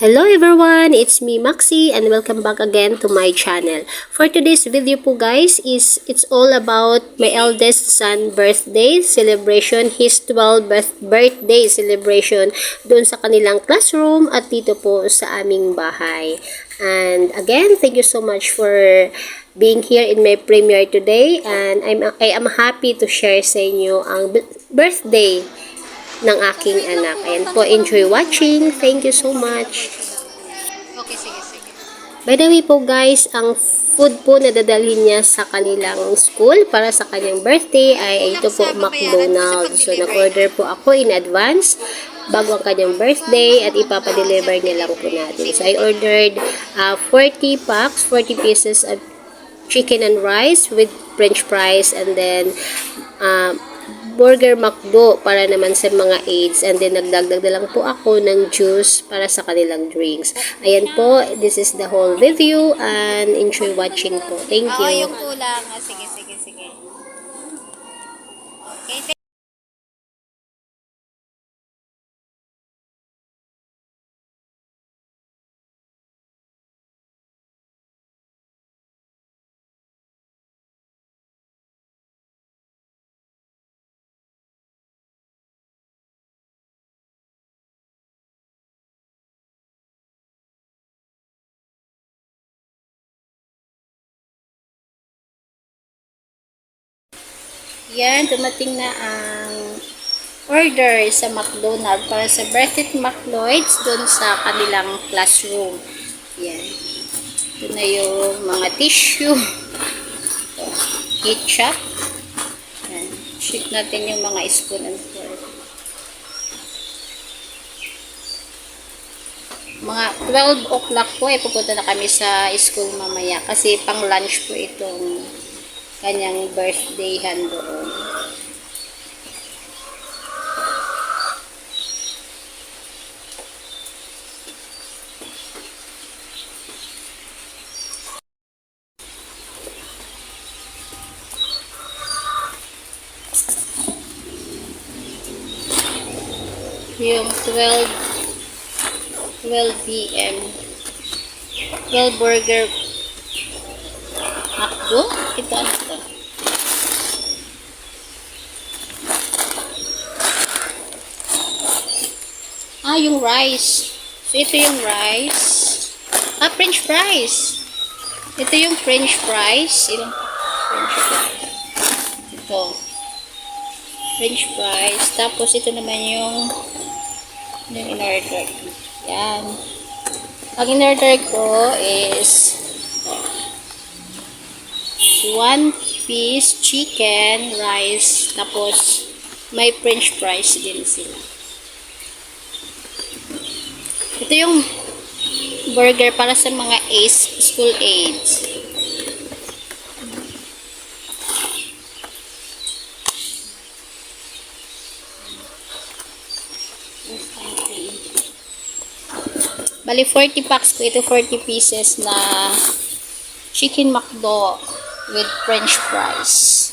Hello everyone, it's me Maxi and welcome back again to my channel. For today's video po guys it's all about my eldest son birthday celebration, his 12th birthday celebration doon sa kanilang classroom at dito po sa aming bahay. And again, thank you so much for being here in my premiere today and I am happy to share sa inyo ang birthday ng aking anak. Ayan po, enjoy watching. Thank you so much. Okay, sige. By the way po guys, ang food po na dadalhin niya sa kanilang school para sa kanyang birthday ay ito po, McDonald's. So, nag-order po ako in advance bago ang kanyang birthday at ipapadeliver niya lang po natin. So, I ordered 40 packs, 40 pieces of chicken and rice with french fries and then burger McDo para naman sa mga aides, and then nagdagdag na lang po ako ng juice para sa kanilang drinks. Ayan po, this is the whole video and enjoy watching po. Thank you. Oo, yung kulang. Sige. Okay, yan, dumating na ang order sa McDonald's para sa birthday McLeod's doon sa kanilang classroom. Yan. Ito na yung mga tissue. Ito, ketchup. Yan. Shoot natin yung mga spoon and fork. Mga 12 o'clock po pupunta na kami sa school mamaya kasi pang lunch po itong kanyang birthday hand doon. Yung 12 p.m. 12 burger McDo? Ito ano ito? Yung rice. So, ito yung rice. French fries. Ito yung French fries. Ilang French fries? Ito. French fries. Tapos, ito naman yung in-order. Yan. Ang in-order ko is 1 piece chicken, rice, tapos may French fries din sila. Ito yung burger para sa mga school aides. Bali 40 packs ko ito, 40 pieces na chicken McDo with French fries.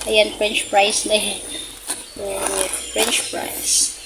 Ayan, French fries na yan. With French fries.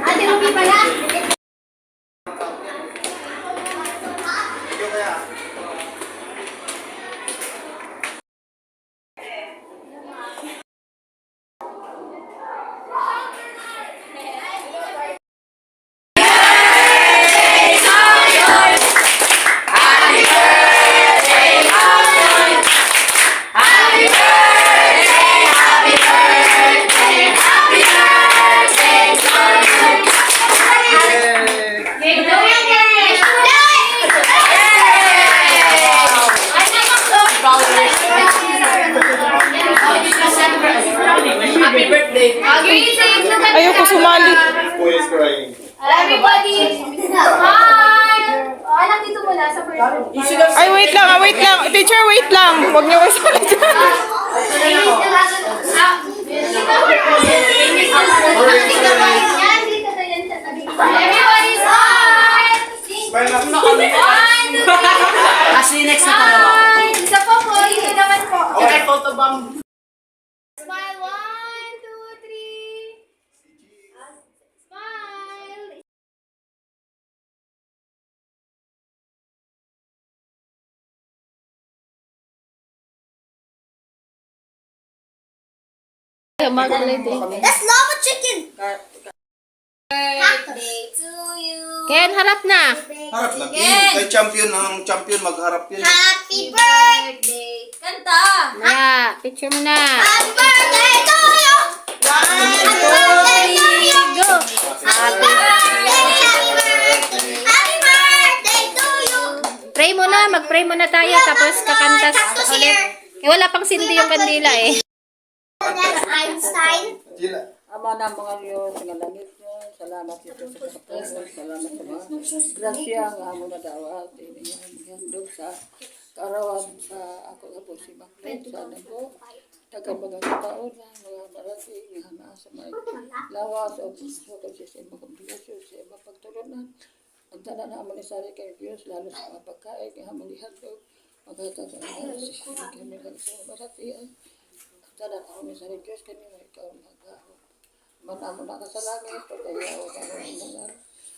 Ate Ruby pala. Happy birthday. Ayoko sumali. Who is crying? Everybody, smile! Anak dito muna sa first. Ay, wait lang. Teacher, wait lang. Huwag niyo isali dyan. Everybody smile! Smile na. Kasi next na tayo. Isa po po, hindi naman po. Okay, photobomb. Smile, 1, 2, 3. Smile. That's lava chicken. Birthday to you. Ken, harap na. Harap lang. Kay champion, ang champion magharap yun. Happy birthday. Kanta. Na, picture mo na. Happy birthday to you. Happy birthday to you. Go. Happy birthday. Happy birthday. Happy birthday to you. Pray mo na, mag-pray muna tayo, tapos kakantas ulit. Eh, wala pang sindi yung kandila eh. Next, Einstein. Sila. Ama ng mga Diyos, sa langit niyo, salamat ito sa kapatid, salamat sa mga grasya ang amo na dawat, handog sa karawan sa ako nga po si Macleod, sana po, tagang mga kataon na mga marating, hana sa may lawas o puso kasi sa mga komplikasyon, sa mga pagtulunan, ang tanan na amo ni Sari kay Diyos, lalo sa mga pagkain, kaya amo ni handog, magkatataan sa kami lang sa maratian, ang tanan na amo ni Sari Diyos, kanina ikaw mag-ahon. Manamo na ka sa langit, pagkayaw ka mga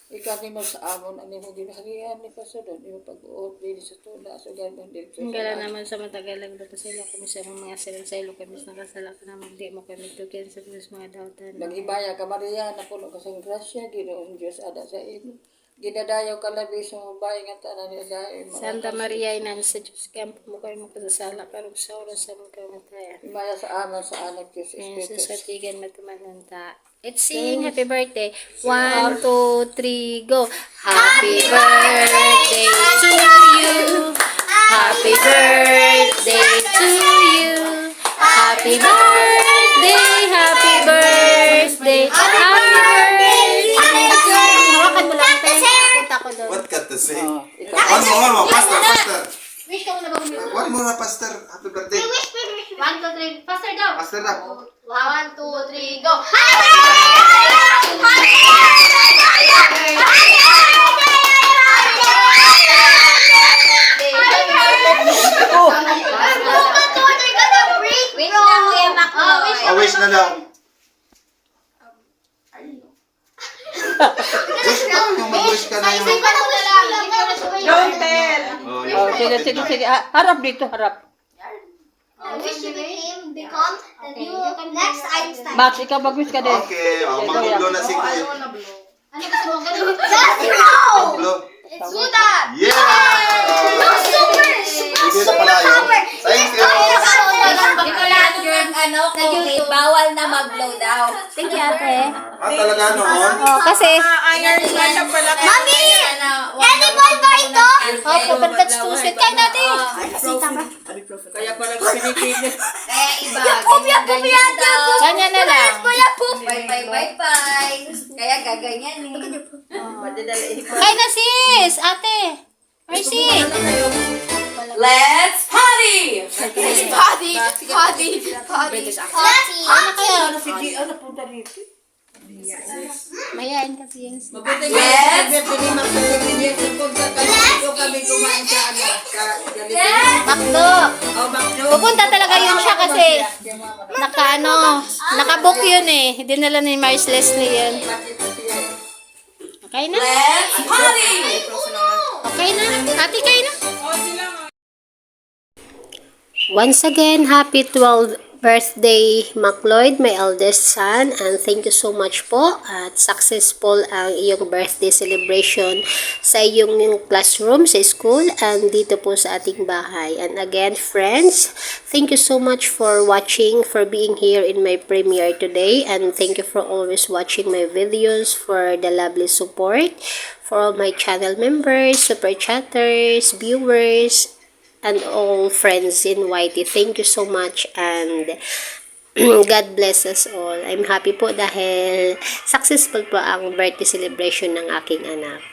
ikaw ni mo sa amon, ang mo ginaharihan ni Pasadon, yung pag-uot din sa tula, so gano'n din. Ang gala naman sa matagalang dito sa ilo kami sa mga silang sa ilo kami sa nakasalak naman di mo kami tukin sa mga dautan. Nag-ibaya ka Maria, napuno ka sa grasya, ginoon Diyos ada sa imo. Ginadayaw ka labi sa mga bayi nga tanan nila. Santa Maria, inan sa Diyos, kampo mo kayo magkasasala, karong sa oras sa mga kamatayan. Ibaya sa aman sa anak Diyos, Ayan, Espiritu. sa satigan magkamananta. Let's sing happy birthday. 1, 2, 3, go. Happy birthday to you. Happy birthday to you. Happy birthday, happy birthday. Happy birthday. Hawakan mo lang tayo. Punta ko doon. What got to say? Ikaw. One more, pastor. Wish ka muna bago mo. One more, pastor. Happy birthday. 1, 2, 3. Faster daw. Pastor na. 1, 2, 3, go. Wish na lang. Wish na. Yung mag-wish ka na yung... Don't tell. Oh, sige. Harap dito, harap. Wish you become the new next Einstein. Max, ikaw mag-wish ka din. Okay, mag-blow na si Kuya. Pablo. It's Sudan! Yeah! No, super! Hindi na pala yun. Thank you. Nicolas, yung okay, bawal na mag-blow daw. Thank you, ate. Talaga noon? Kasi, Iron man na pala. Mami! Edible ba ito? opo, but that's too sweet. Kain natin. Kaya pala pinipili. Kaya iba. Ganyan daw. Ganyan na lang. Bye. Kaya gaganyan eh. Kain na sis, ate. Mercy. Let's party! Party. Ano kaya? Ano punta rito? Mayain kasi yun. Mabuti nga. Kami kumain sa ano. Makdo. Pupunta talaga yun siya kasi nakabook yun eh. Dinala ni Mars Leslie yun. Okay na? Let's party! Okay na? Ate, kain na? Once again, happy 12th birthday, Macloyd, my eldest son, and thank you so much po at successful ang iyong birthday celebration sa iyong classroom, sa school, and dito po sa ating bahay. And again, friends, thank you so much for watching, for being here in my premiere today, and thank you for always watching my videos, for the lovely support, for all my channel members, super chatters, viewers, and all friends in YT. Thank you so much and God bless us all. I'm happy po dahil successful po ang birthday celebration ng aking anak.